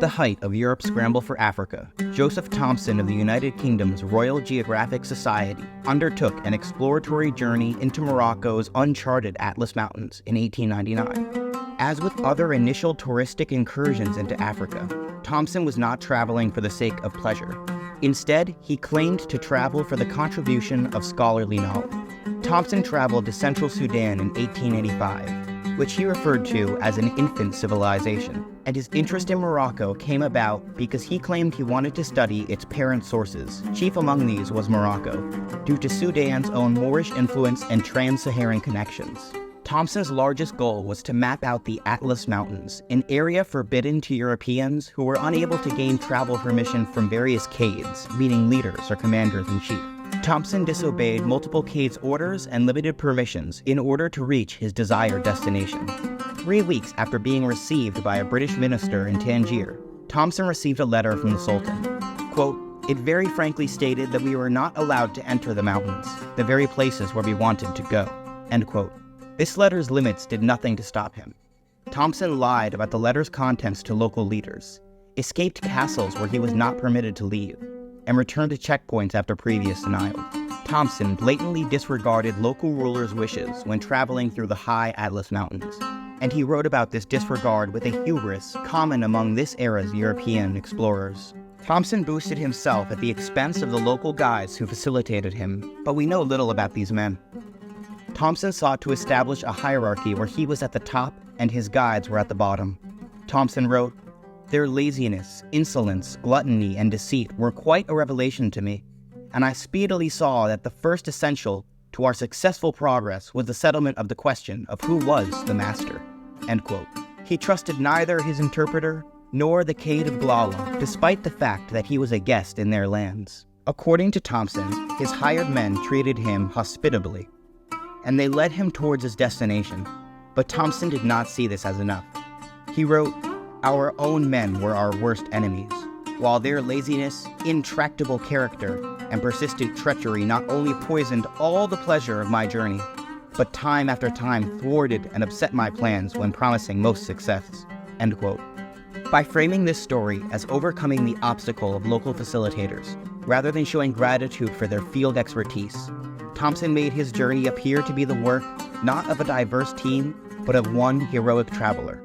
At the height of Europe's scramble for Africa, Joseph Thomson of the United Kingdom's Royal Geographic Society undertook an exploratory journey into Morocco's uncharted Atlas Mountains in 1899. As with other initial touristic incursions into Africa, Thomson was not traveling for the sake of pleasure. Instead, he claimed to travel for the contribution of scholarly knowledge. Thomson traveled to Central Sudan in 1885, which he referred to as an infant civilization, and his interest in Morocco came about because he claimed he wanted to study its parent sources. Chief among these was Morocco, due to Sudan's own Moorish influence and trans-Saharan connections. Thomson's largest goal was to map out the Atlas Mountains, an area forbidden to Europeans who were unable to gain travel permission from various Kheds, meaning leaders or commanders-in-chief. Thomson disobeyed multiple Khed's orders and limited permissions in order to reach his desired destination. 3 weeks after being received by a British minister in Tangier, Thomson received a letter from the Sultan. Quote, "It very frankly stated that we were not allowed to enter the mountains, the very places where we wanted to go." End quote. This letter's limits did nothing to stop him. Thomson lied about the letter's contents to local leaders, escaped castles where he was not permitted to leave, and returned to checkpoints after previous denials. Thomson blatantly disregarded local rulers' wishes when traveling through the high Atlas Mountains, and he wrote about this disregard with a hubris common among this era's European explorers. Thomson boosted himself at the expense of the local guides who facilitated him, but we know little about these men. Thomson sought to establish a hierarchy where he was at the top and his guides were at the bottom. Thomson wrote, "Their laziness, insolence, gluttony, and deceit were quite a revelation to me, and I speedily saw that the first essential to our successful progress was the settlement of the question of who was the master." End quote. He trusted neither his interpreter nor the Khed of Glala, despite the fact that he was a guest in their lands. According to Thomson, his hired men treated him hospitably, and they led him towards his destination, but Thomson did not see this as enough. He wrote, "Our own men were our worst enemies, while their laziness, intractable character, and persistent treachery not only poisoned all the pleasure of my journey, but time after time thwarted and upset my plans when promising most success." End quote. By framing this story as overcoming the obstacle of local facilitators, rather than showing gratitude for their field expertise, Thomson made his journey appear to be the work not of a diverse team, but of one heroic traveler.